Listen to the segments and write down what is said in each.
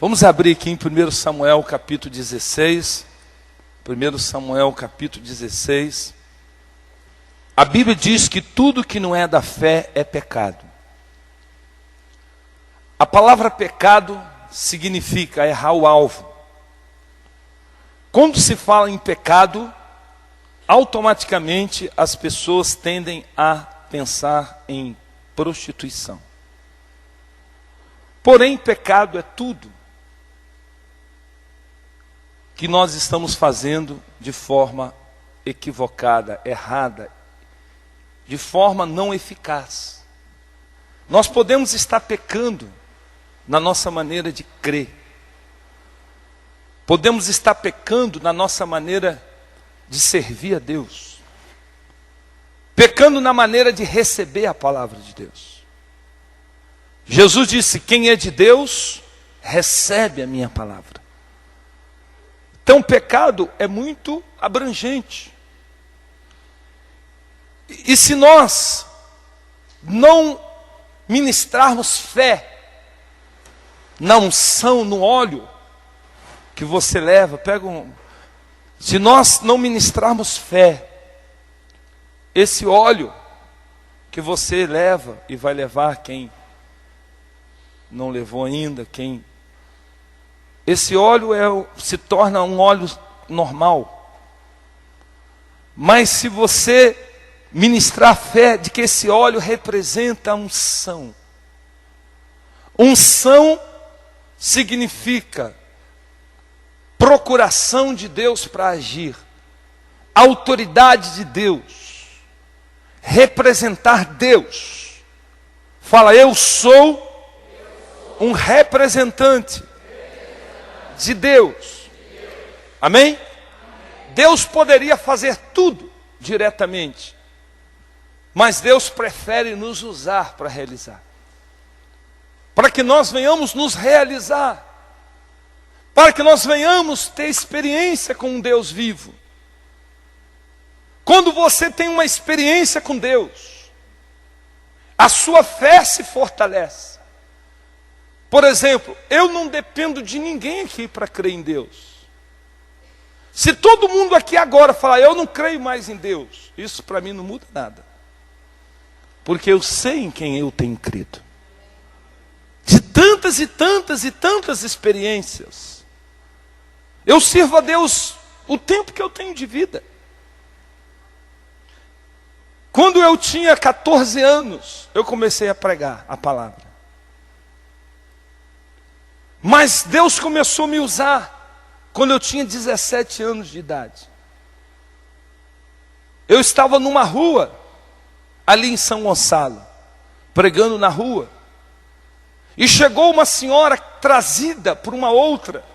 Vamos abrir aqui em 1 Samuel capítulo 16. 1 Samuel capítulo 16. A Bíblia diz que tudo que não é da fé é pecado. A palavra pecado significa errar o alvo. Quando se fala em pecado, automaticamente as pessoas tendem a pensar em prostituição. Porém, pecado é tudo que nós estamos fazendo de forma equivocada, errada, de forma não eficaz. Nós podemos estar pecando na nossa maneira de crer. Podemos estar pecando na nossa maneira de servir a Deus. Pecando na maneira de receber a palavra de Deus. Jesus disse: quem é de Deus, recebe a minha palavra. Então, o pecado é muito abrangente. E se nós não ministrarmos fé na unção, no óleo que você leva, se nós não ministrarmos fé, esse óleo que você leva e vai levar quem não levou ainda, esse óleo se torna um óleo normal. Mas se você ministrar fé de que esse óleo representa a unção. Unção significa procuração de Deus para agir, autoridade de Deus, representar Deus. Fala, eu sou um representante de Deus. Amém? Deus poderia fazer tudo diretamente, mas Deus prefere nos usar para realizar. Para que nós venhamos nos realizar. Para que nós venhamos ter experiência com um Deus vivo. Quando você tem uma experiência com Deus, a sua fé se fortalece. Por exemplo, eu não dependo de ninguém aqui para crer em Deus. Se todo mundo aqui agora falar, eu não creio mais em Deus, isso para mim não muda nada. Porque eu sei em quem eu tenho crido. De tantas e tantas e tantas experiências. Eu sirvo a Deus o tempo que eu tenho de vida. Quando eu tinha 14 anos, eu comecei a pregar a palavra. Mas Deus começou a me usar quando eu tinha 17 anos de idade. Eu estava numa rua, ali em São Gonçalo, pregando na rua. E chegou uma senhora trazida por uma outra,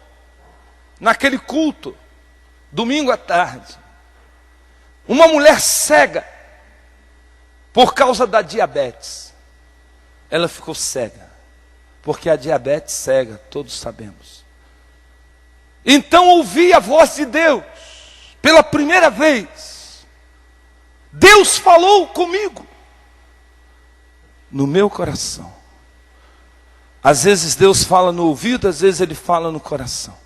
naquele culto, domingo à tarde. Uma mulher cega, por causa da diabetes. Ela ficou cega, porque a diabetes cega, todos sabemos. Então ouvi a voz de Deus, pela primeira vez. Deus falou comigo, no meu coração. Às vezes Deus fala no ouvido, às vezes Ele fala no coração.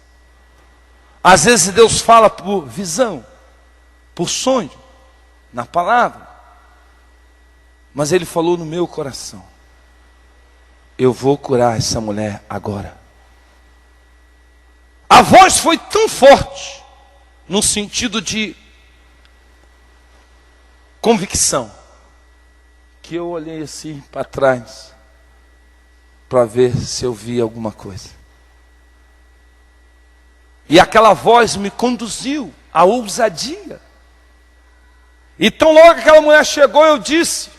Às vezes Deus fala por visão, por sonho, na palavra. Mas Ele falou no meu coração. Eu vou curar essa mulher agora. A voz foi tão forte, no sentido de convicção, que eu olhei assim para trás, para ver se eu via alguma coisa. E aquela voz me conduziu à ousadia. Então logo que aquela mulher chegou, eu disse,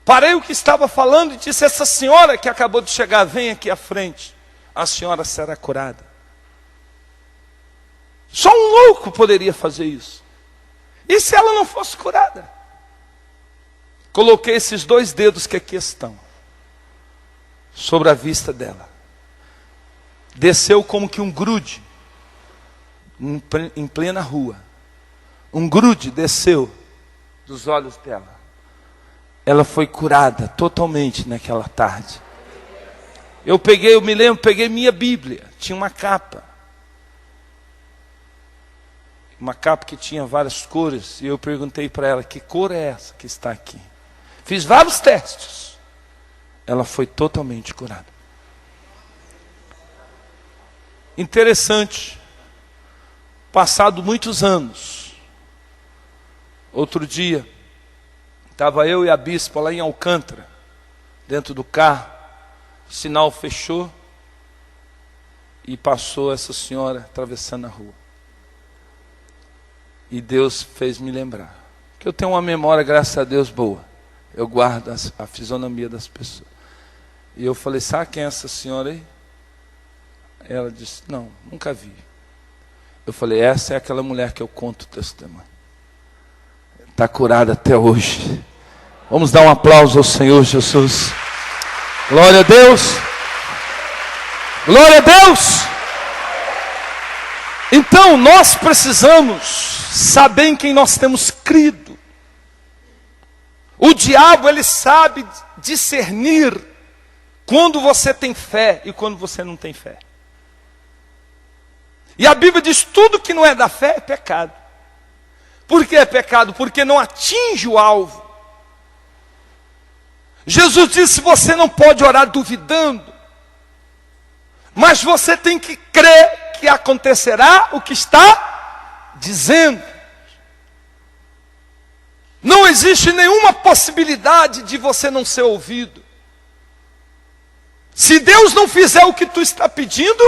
parei o que estava falando e disse, essa senhora que acabou de chegar, vem aqui à frente, a senhora será curada. Só um louco poderia fazer isso. E se ela não fosse curada? Coloquei esses 2 dedos que aqui estão sobre a vista dela. Desceu como que um grude em plena rua. Um grude desceu dos olhos dela. Ela foi curada totalmente naquela tarde. Eu me lembro, peguei minha Bíblia, tinha uma capa. Uma capa que tinha várias cores, e eu perguntei para ela, que cor é essa que está aqui? Fiz vários testes. Ela foi totalmente curada. Interessante. Passado muitos anos, outro dia, estava eu e a bispa lá em Alcântara, dentro do carro, o sinal fechou, e passou essa senhora atravessando a rua. E Deus fez me lembrar, que eu tenho uma memória, graças a Deus, boa. Eu guardo a fisionomia das pessoas. E eu falei, sabe quem é essa senhora aí? Ela disse, não, nunca vi. Eu falei, essa é aquela mulher que eu conto o testemunho. Está curada até hoje. Vamos dar um aplauso ao Senhor Jesus. Glória a Deus. Glória a Deus. Então nós precisamos saber em quem nós temos crido. O diabo, ele sabe discernir quando você tem fé e quando você não tem fé. E a Bíblia diz, tudo que não é da fé é pecado. Por que é pecado? Porque não atinge o alvo. Jesus disse, você não pode orar duvidando, mas você tem que crer que acontecerá o que está dizendo. Não existe nenhuma possibilidade de você não ser ouvido. Se Deus não fizer o que tu está pedindo,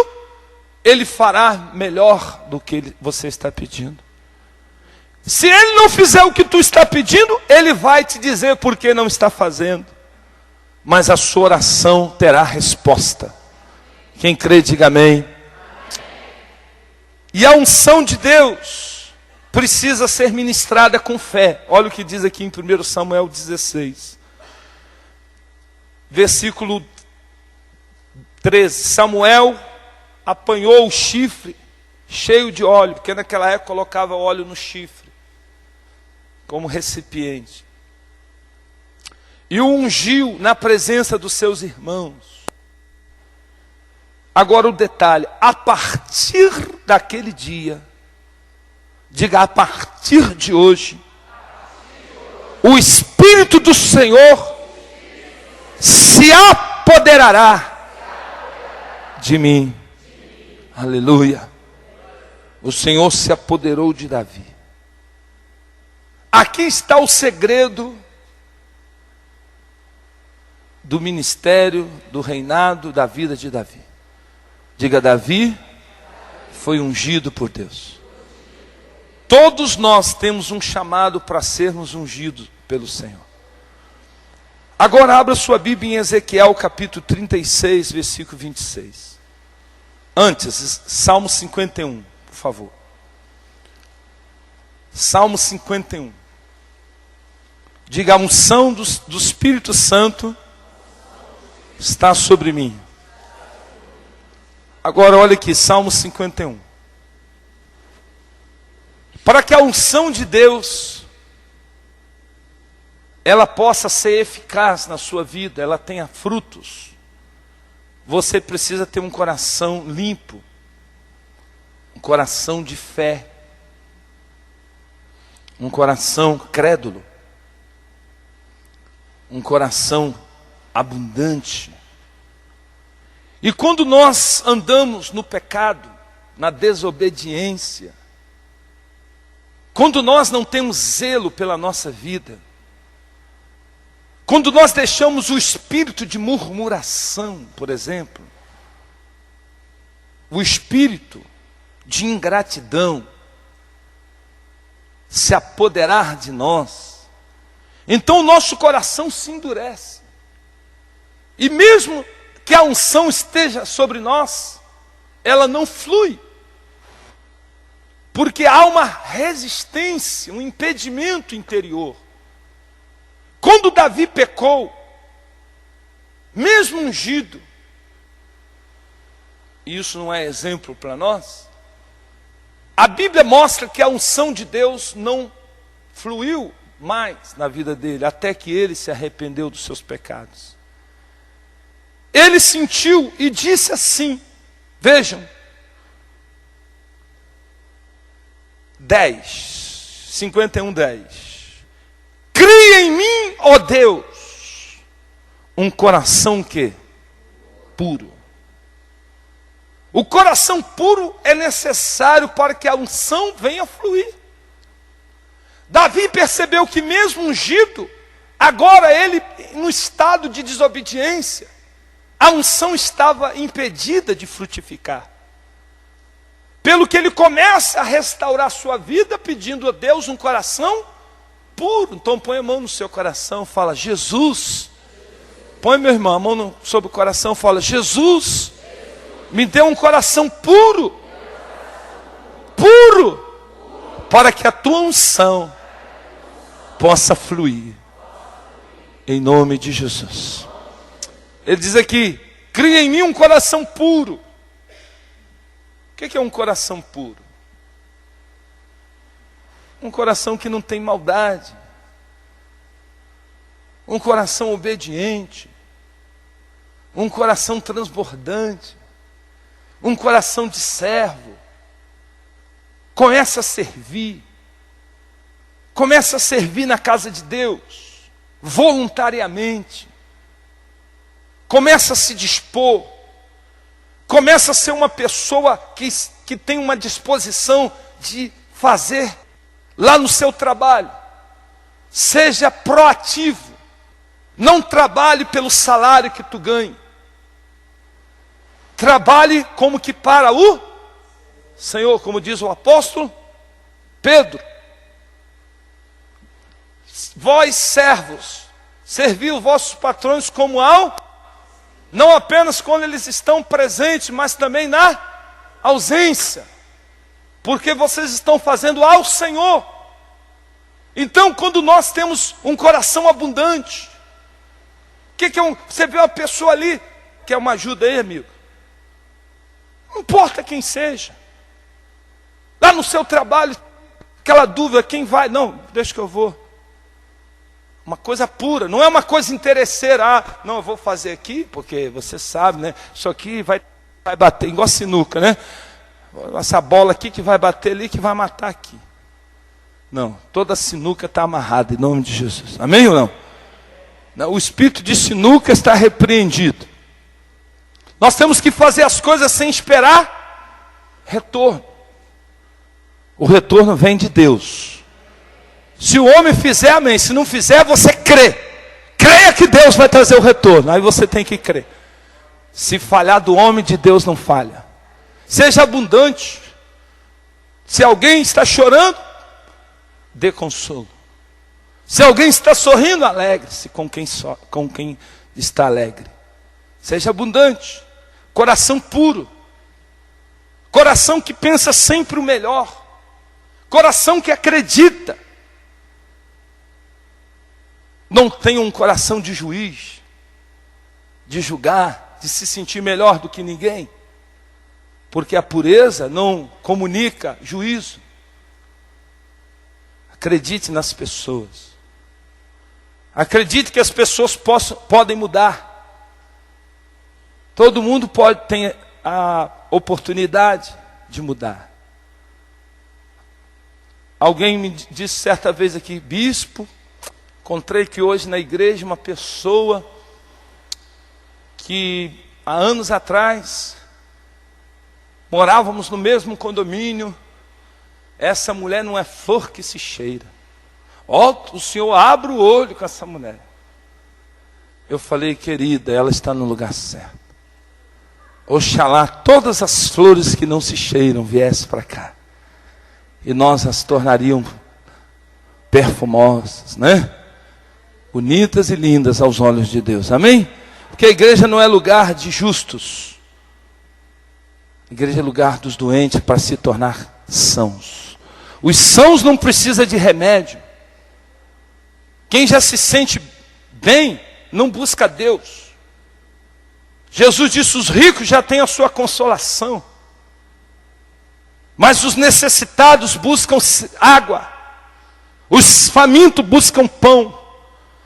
Ele fará melhor do que você está pedindo. Se Ele não fizer o que tu está pedindo, Ele vai te dizer por que não está fazendo. Mas a sua oração terá resposta. Quem crê, diga amém. E a unção de Deus precisa ser ministrada com fé. Olha o que diz aqui em 1 Samuel 16. Versículo 13. Samuel apanhou o chifre cheio de óleo, porque naquela época colocava óleo no chifre, como recipiente. E o ungiu na presença dos seus irmãos. Agora o detalhe, a partir daquele dia, diga a partir de hoje, o Espírito do Senhor se apoderará de mim. Aleluia. O Senhor se apoderou de Davi. Aqui está o segredo do ministério, do reinado, da vida de Davi. Diga, Davi foi ungido por Deus. Todos nós temos um chamado para sermos ungidos pelo Senhor. Agora abra sua Bíblia em Ezequiel capítulo 36, versículo 26. Antes, Salmo 51, por favor. Salmo 51. Diga, a unção do Espírito Santo está sobre mim. Agora olha aqui, Salmo 51. Para que a unção de Deus ela possa ser eficaz na sua vida, ela tenha frutos, você precisa ter um coração limpo, um coração de fé, um coração crédulo, um coração abundante. E quando nós andamos no pecado, na desobediência, quando nós não temos zelo pela nossa vida, quando nós deixamos o espírito de murmuração, por exemplo, o espírito de ingratidão se apoderar de nós, então o nosso coração se endurece. E mesmo que a unção esteja sobre nós, ela não flui. Porque há uma resistência, um impedimento interior. Quando Davi pecou, mesmo ungido, e isso não é exemplo para nós, a Bíblia mostra que a unção de Deus não fluiu mais na vida dele, até que ele se arrependeu dos seus pecados. ele sentiu e disse assim, vejam, 51:10. Cria em mim, ó Deus, um coração que? Puro. O coração puro é necessário para que a unção venha fluir. Davi percebeu que mesmo ungido, agora ele, no estado de desobediência, a unção estava impedida de frutificar. Pelo que ele começa a restaurar sua vida, pedindo a Deus um coração puro. Então põe a mão no seu coração, fala, Jesus. Põe, meu irmão, a mão sobre o coração, fala, Jesus, me dê um coração puro. Puro. Para que a tua unção possa fluir. Em nome de Jesus. Ele diz aqui, cria em mim um coração puro. O que é um coração puro? Um coração que não tem maldade. Um coração obediente. Um coração transbordante. Um coração de servo. Começa a servir. Começa a servir na casa de Deus. Voluntariamente. Começa a se dispor. Começa a ser uma pessoa que tem uma disposição de fazer lá no seu trabalho. Seja proativo. Não trabalhe pelo salário que tu ganha. Trabalhe como que para o Senhor, como diz o apóstolo Pedro. Vós servos, servi os vossos patrões como não apenas quando eles estão presentes, mas também na ausência. Porque vocês estão fazendo ao Senhor. Então, quando nós temos um coração abundante, você vê uma pessoa ali, quer uma ajuda aí, amigo? Não importa quem seja. Lá no seu trabalho, aquela dúvida, quem vai? Não, deixa que eu vou. Uma coisa pura, não é uma coisa interesseira. Não, eu vou fazer aqui, porque você sabe, né? Isso aqui vai bater, igual sinuca, né? Essa bola aqui que vai bater ali, que vai matar aqui. Não, toda sinuca está amarrada, em nome de Jesus. Amém ou não? O espírito de sinuca está repreendido. Nós temos que fazer as coisas sem esperar retorno. O retorno vem de Deus. Se o homem fizer, amém. Se não fizer, você crê. Creia que Deus vai trazer o retorno. Aí você tem que crer. Se falhar do homem, de Deus não falha. Seja abundante. Se alguém está chorando, dê consolo. Se alguém está sorrindo, alegre-se com quem está alegre. Seja abundante. Coração puro. Coração que pensa sempre o melhor. Coração que acredita. Não tenha um coração de juiz, de julgar, de se sentir melhor do que ninguém. Porque a pureza não comunica juízo. Acredite nas pessoas. Acredite que as pessoas podem mudar. Todo mundo tem a oportunidade de mudar. Alguém me disse certa vez aqui, bispo, encontrei que hoje na igreja uma pessoa que há anos atrás morávamos no mesmo condomínio. Essa mulher não é flor que se cheira. O senhor abre o olho com essa mulher. Eu falei, querida, ela está no lugar certo. Oxalá todas as flores que não se cheiram viessem para cá. E nós as tornaríamos perfumosas, né? Bonitas e lindas aos olhos de Deus, amém? Porque a igreja não é lugar de justos. A igreja é lugar dos doentes para se tornar sãos. Os sãos não precisam de remédio. Quem já se sente bem, não busca Deus. Jesus disse, os ricos já têm a sua consolação. Mas os necessitados buscam água. Os famintos buscam pão.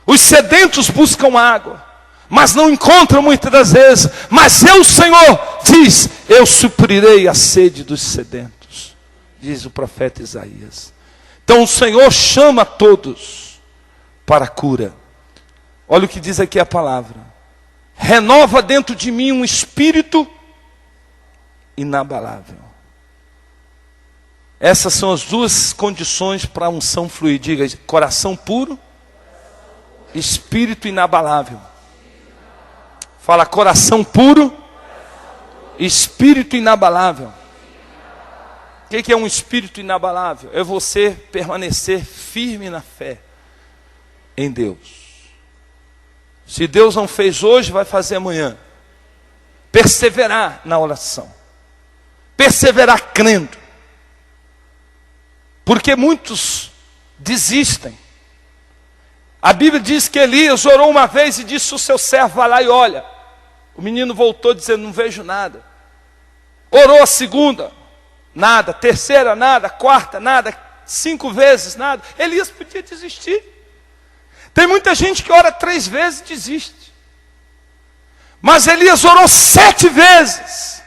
Os sedentos buscam água. mas não encontram muitas das vezes. Mas eu, Senhor, diz, eu suprirei a sede dos sedentos, diz o profeta Isaías. Então o Senhor chama todos para a cura. Olha o que diz aqui a palavra: renova dentro de mim um espírito inabalável. Essas são as duas condições para a unção fluir. Diga: coração puro, espírito inabalável. Fala: coração puro, espírito inabalável. O que é um espírito inabalável? É você permanecer firme na fé em Deus. Se Deus não fez hoje, vai fazer amanhã. Perseverar na oração. Perseverar crendo. Porque muitos desistem. A Bíblia diz que Elias orou uma vez e disse: o seu servo vai lá e olha. O menino voltou dizendo: não vejo nada. Orou a segunda, nada. Terceira, nada. Quarta, nada. 5 vezes, nada. Elias podia desistir. Tem muita gente que ora 3 vezes e desiste. Mas Elias orou 7 vezes.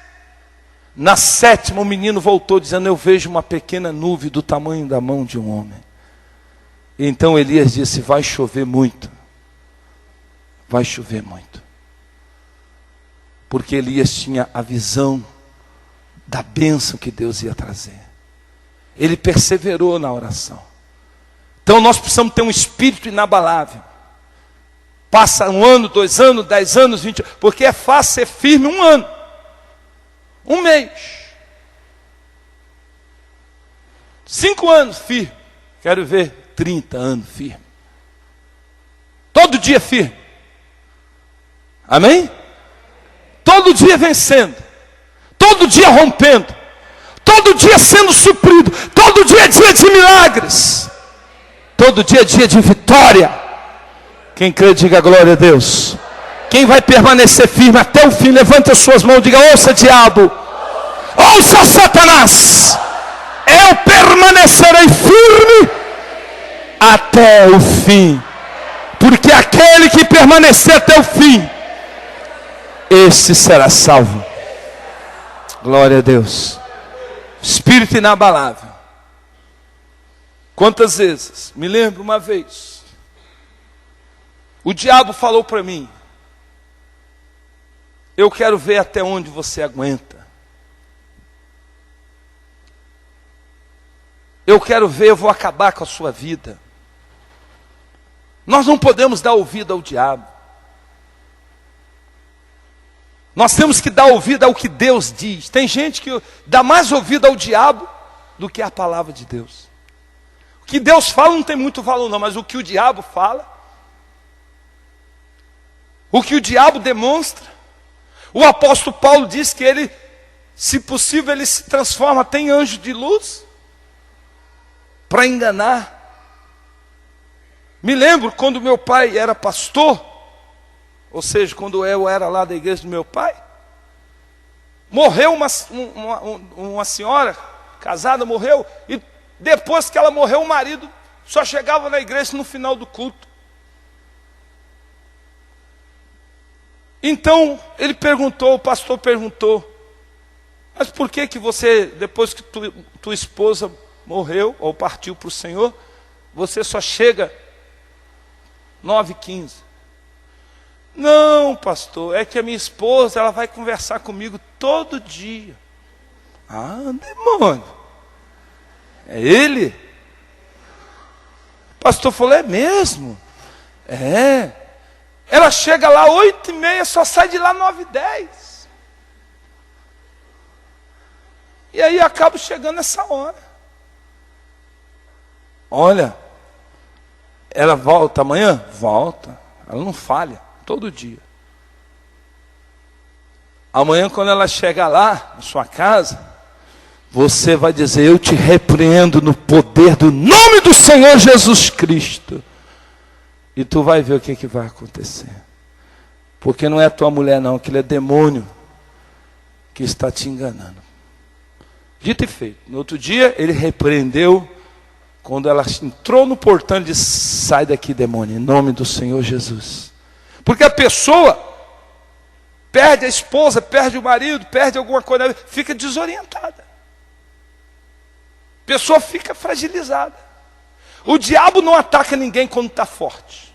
Na 7ª o menino voltou dizendo: eu vejo uma pequena nuvem do tamanho da mão de um homem. E então Elias disse: vai chover muito. Vai chover muito. Porque Elias tinha a visão da bênção que Deus ia trazer. Ele perseverou na oração. Então nós precisamos ter um espírito inabalável. Passa 1 ano, 2 anos, 10 anos, 20 anos. Porque é fácil ser firme 1 ano. 1 mês. 5 anos firme. Quero ver 30 anos firme. Todo dia firme. Amém? Todo dia vencendo. Todo dia rompendo. Todo dia sendo suprido. Todo dia é dia de milagres. Todo dia é dia de vitória. Quem crê, diga glória a Deus. Quem vai permanecer firme até o fim, levante as suas mãos e diga: ouça, diabo, ouça, Satanás, eu permanecerei firme até o fim. Porque aquele que permanecer até o fim, esse será salvo. Glória a Deus. Espírito inabalável. Quantas vezes, me lembro uma vez, o diabo falou para mim: eu quero ver até onde você aguenta. Eu quero ver, eu vou acabar com a sua vida. Nós não podemos dar ouvido ao diabo. Nós temos que dar ouvido ao que Deus diz. Tem gente que dá mais ouvido ao diabo do que à palavra de Deus. O que Deus fala não tem muito valor não, mas o que o diabo fala, o que o diabo demonstra, o apóstolo Paulo diz que ele, se possível, ele se transforma até em anjo de luz, para enganar. Me lembro quando meu pai era pastor, ou seja, quando eu era lá da igreja do meu pai, morreu uma senhora, casada, morreu, e depois que ela morreu, o marido só chegava na igreja no final do culto. Então, ele perguntou, o pastor perguntou: mas por que você, depois que tua esposa morreu, ou partiu para o Senhor, você só chega 9h15? Não, pastor, é que a minha esposa, ela vai conversar comigo todo dia. Ah, demônio. É ele? O pastor falou: é mesmo? É. Ela chega lá 8h30, só sai de lá 9h10. E aí acabo chegando nessa hora. Olha, ela volta amanhã? Volta. Ela não falha, todo dia. Amanhã, quando ela chegar lá, na sua casa, você vai dizer: eu te repreendo no poder do nome do Senhor Jesus Cristo. E tu vai ver o que vai acontecer. Porque não é a tua mulher não, aquele é demônio que está te enganando. Dito e feito. No outro dia, ele repreendeu. Quando ela entrou no portão, ele disse: sai daqui, demônio, em nome do Senhor Jesus. Porque a pessoa perde a esposa, perde o marido, perde alguma coisa, fica desorientada. A pessoa fica fragilizada. O diabo não ataca ninguém quando está forte.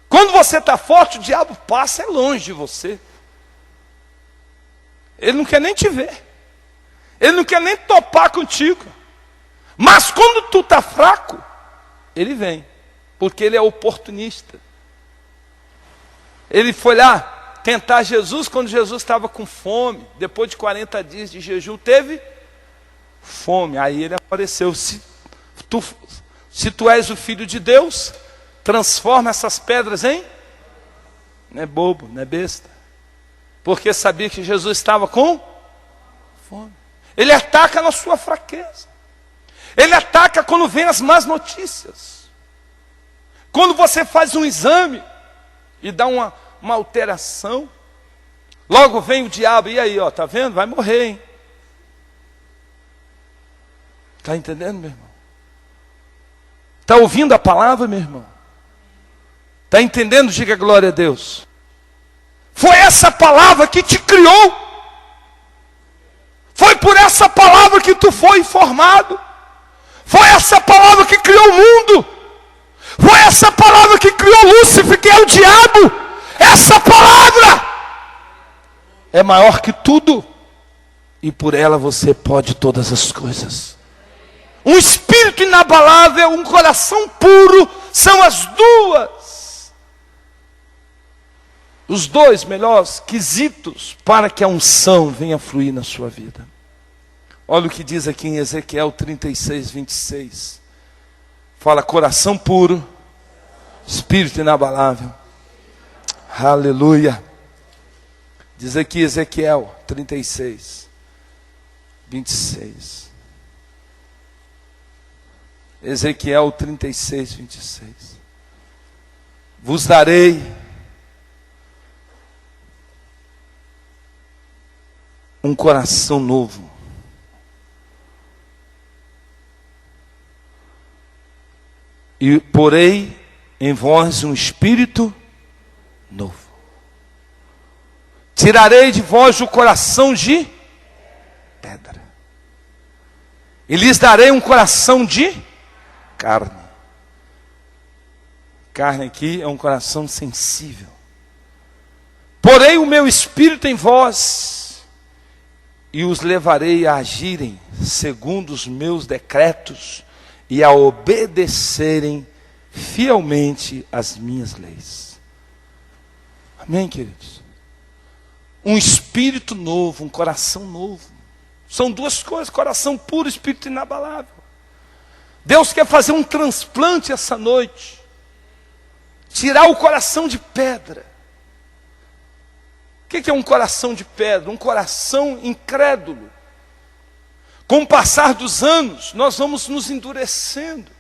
Quando você está forte, o diabo passa longe de você. Ele não quer nem te ver. Ele não quer nem topar contigo. Mas quando tu está fraco, ele vem. Porque ele é oportunista. Ele foi lá tentar Jesus quando Jesus estava com fome. Depois de 40 dias de jejum, teve fome. Aí ele apareceu. Se tu és o Filho de Deus, transforma essas pedras em... Não é bobo, não é besta. Porque sabia que Jesus estava com fome. Ele ataca na sua fraqueza. Ele ataca quando vem as más notícias. Quando você faz um exame e dá uma alteração, logo vem o diabo, e aí, ó, tá vendo? Vai morrer, hein? Está entendendo, meu irmão? Está ouvindo a palavra, meu irmão? Está entendendo? Diga glória a Deus. Foi essa palavra que te criou. Foi por essa palavra que tu foi formado. Foi essa palavra que criou o mundo. Foi essa palavra que criou Lúcifer, que é o diabo. Essa palavra é maior que tudo. E por ela você pode todas as coisas. Um espírito inabalável, um coração puro, são os dois melhores quesitos para que a unção venha fluir na sua vida. Olha o que diz aqui em Ezequiel 36, 26. Fala, coração puro, espírito inabalável. Aleluia. Diz aqui Ezequiel 36, 26. Ezequiel 36, 26. Vos darei um coração novo. E porei em vós um espírito novo. Tirarei de vós o coração de pedra. E lhes darei um coração de carne. Carne aqui é um coração sensível. Porei o meu espírito em vós e os levarei a agirem segundo os meus decretos e a obedecerem fielmente as minhas leis. Amém, queridos? Um espírito novo, um coração novo. São duas coisas, coração puro, espírito inabalável. Deus quer fazer um transplante essa noite. Tirar o coração de pedra. O que é um coração de pedra? Um coração incrédulo. Com o passar dos anos, nós vamos nos endurecendo.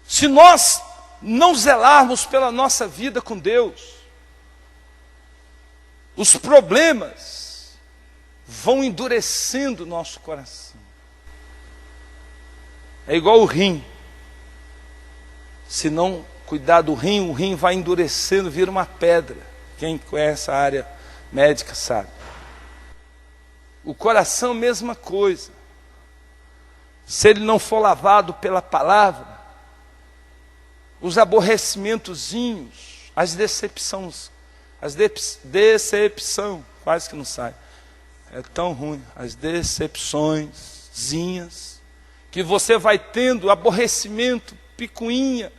Se nós não zelarmos pela nossa vida com Deus, os problemas vão endurecendo o nosso coração. É igual o rim. Se não cuidar do rim, o rim vai endurecendo, vira uma pedra. Quem conhece a área médica sabe. O coração, a mesma coisa. Se ele não for lavado pela palavra, os aborrecimentozinhos, as decepções, decepção, quase que não sai. É tão ruim. As decepçõezinhas, que você vai tendo aborrecimento, picuinha,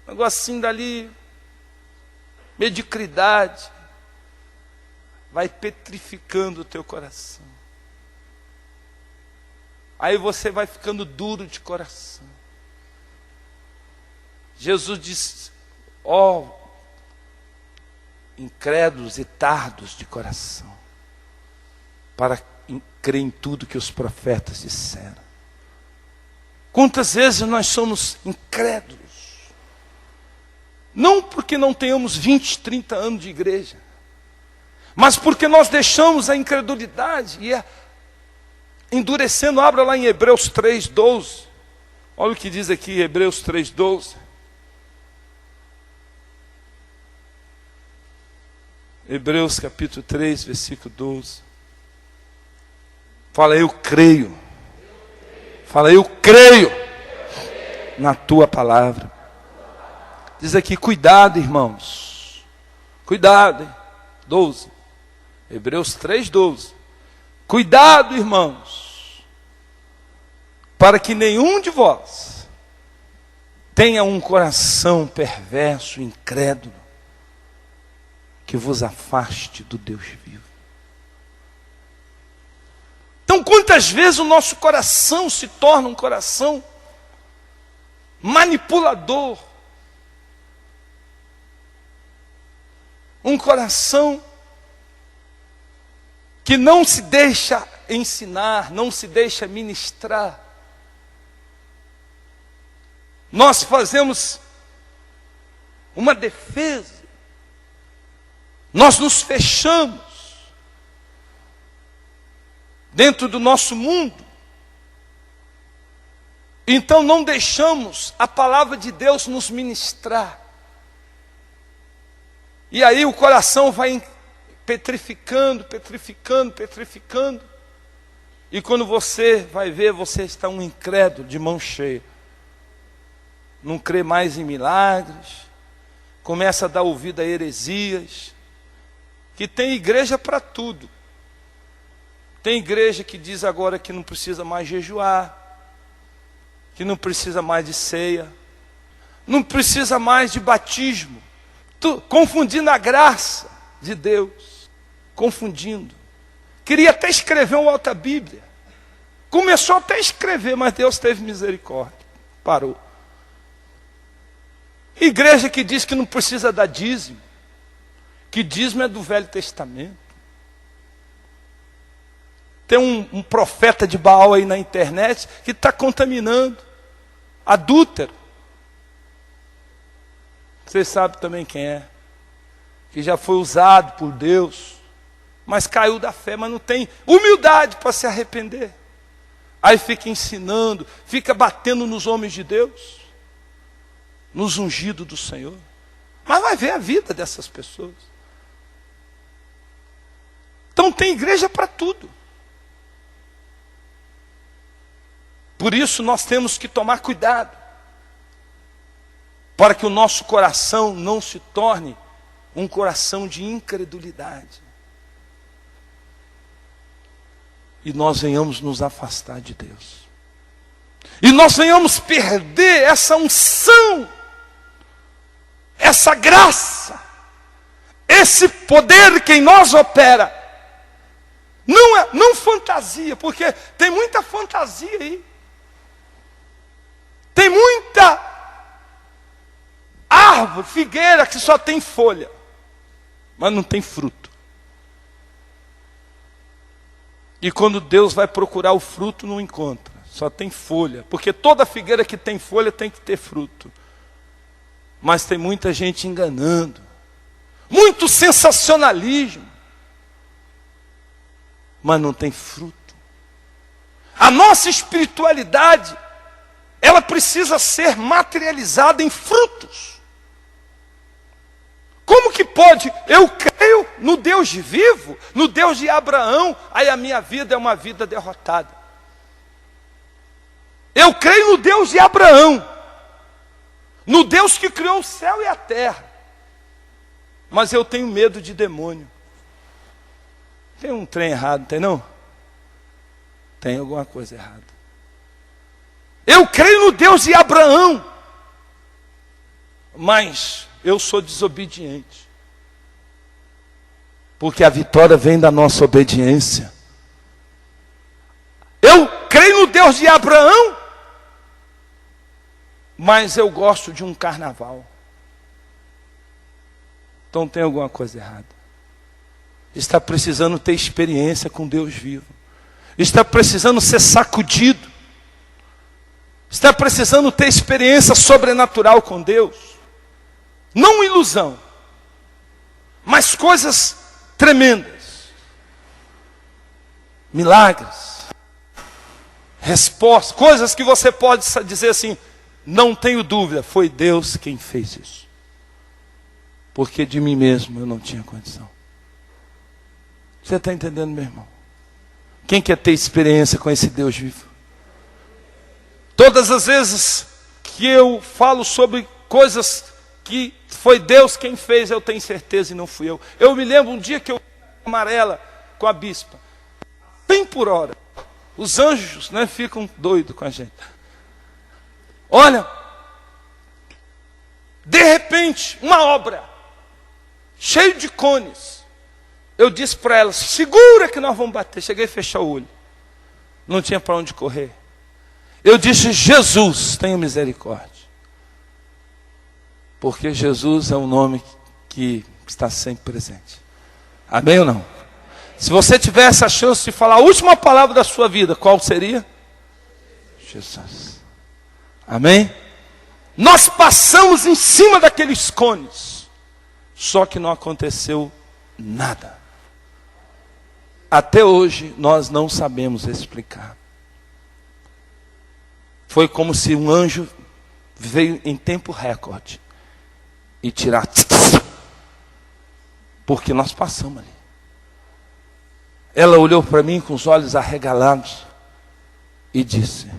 negocinho dali, mediocridade, vai petrificando o teu coração. Aí você vai ficando duro de coração. Jesus disse, ó, incrédulos e tardos de coração, para crer em tudo que os profetas disseram. Quantas vezes nós somos incrédulos? Não porque não tenhamos 20, 30 anos de igreja, mas porque nós deixamos a incredulidade e endurecendo. Abra lá em Hebreus 3:12. Olha o que diz aqui, Hebreus 3:12. Hebreus capítulo 3, versículo 12. Fala, eu creio. Fala, eu creio na tua palavra. Diz aqui, cuidado, irmãos. Cuidado, hein? 12. Hebreus 3, 12. Cuidado, irmãos, para que nenhum de vós tenha um coração perverso, incrédulo, que vos afaste do Deus vivo. Então, quantas vezes o nosso coração se torna um coração manipulador, um coração que não se deixa ensinar, não se deixa ministrar. Nós fazemos uma defesa, nós nos fechamos dentro do nosso mundo, então não deixamos a palavra de Deus nos ministrar. E aí o coração vai petrificando. E quando você vai ver, você está um incrédulo de mão cheia. Não crê mais em milagres. Começa a dar ouvido a heresias. Que tem igreja para tudo. Tem igreja que diz agora que não precisa mais jejuar. Que não precisa mais de ceia. Não precisa mais de batismo. Confundindo a graça de Deus. Confundindo. Queria até escrever uma outra Bíblia. Começou até a escrever, mas Deus teve misericórdia. Parou. Igreja que diz que não precisa dar dízimo. Que dízimo é do Velho Testamento. Tem um profeta de Baal aí na internet que está contaminando. Adúltero. Vocês sabem também quem é. Que já foi usado por Deus. Mas caiu da fé, mas não tem humildade para se arrepender. Aí fica ensinando, fica batendo nos homens de Deus, nos ungidos do Senhor. Mas vai ver a vida dessas pessoas. Então tem igreja para tudo. Por isso nós temos que tomar cuidado, para que o nosso coração não se torne um coração de incredulidade. E nós venhamos nos afastar de Deus. E nós venhamos perder essa unção, essa graça, esse poder que em nós opera. Não fantasia, porque tem muita fantasia aí. Tem muita árvore, figueira que só tem folha, mas não tem fruto. E quando Deus vai procurar o fruto, não encontra. Só tem folha. Porque toda figueira que tem folha tem que ter fruto. Mas tem muita gente enganando. Muito sensacionalismo. Mas não tem fruto. A nossa espiritualidade, ela precisa ser materializada em frutos. Como que pode? Eu creio no Deus vivo, no Deus de Abraão, aí a minha vida é uma vida derrotada. Eu creio no Deus de Abraão, no Deus que criou o céu e a terra. Mas eu tenho medo de demônio. Tem um trem errado, tem não? Tem alguma coisa errada. Eu creio no Deus de Abraão, mas eu sou desobediente. Porque a vitória vem da nossa obediência. Eu creio no Deus de Abraão, mas eu gosto de um carnaval. Então tem alguma coisa errada. Está precisando ter experiência com Deus vivo. Está precisando ser sacudido. Está precisando ter experiência sobrenatural com Deus. Não ilusão, mas coisas tremendas. Milagres. Respostas. Coisas que você pode dizer assim, não tenho dúvida, foi Deus quem fez isso. Porque de mim mesmo eu não tinha condição. Você está entendendo, meu irmão? Quem quer ter experiência com esse Deus vivo? Todas as vezes que eu falo sobre coisas que foi Deus quem fez, eu tenho certeza e não fui eu. Eu me lembro um dia que eu amarela com a bispa, 100 por hora. Os anjos, né, ficam doidos com a gente. Olha, de repente, uma obra, cheio de cones. Eu disse para ela, segura que nós vamos bater. Cheguei a fechar o olho. Não tinha para onde correr. Eu disse, Jesus, tenha misericórdia. Porque Jesus é um nome que está sempre presente. Amém ou não? Se você tivesse a chance de falar a última palavra da sua vida, qual seria? Jesus. Amém? Nós passamos em cima daqueles cones. Só que não aconteceu nada. Até hoje nós não sabemos explicar. Foi como se um anjo veio em tempo recorde e tirar. Porque nós passamos ali. Ela olhou para mim com os olhos arregalados e disse,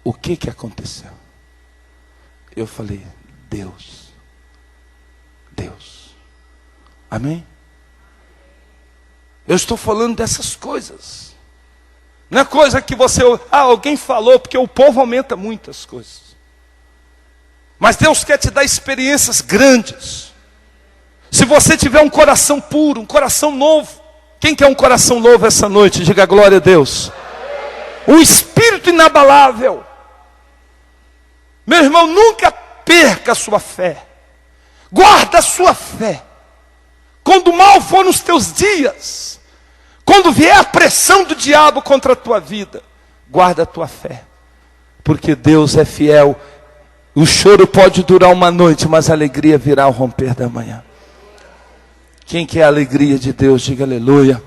o que aconteceu? Eu falei, Deus. Deus. Amém? Eu estou falando dessas coisas. Não é coisa que você... alguém falou, porque o povo aumenta muitas coisas. Mas Deus quer te dar experiências grandes. Se você tiver um coração puro, um coração novo. Quem quer um coração novo essa noite? Diga glória a Deus. Um espírito inabalável. Meu irmão, nunca perca a sua fé. Guarda a sua fé. Quando o mal for nos teus dias, quando vier a pressão do diabo contra a tua vida, guarda a tua fé. Porque Deus é fiel. O choro pode durar uma noite, mas a alegria virá ao romper da manhã. Quem quer a alegria de Deus, diga aleluia.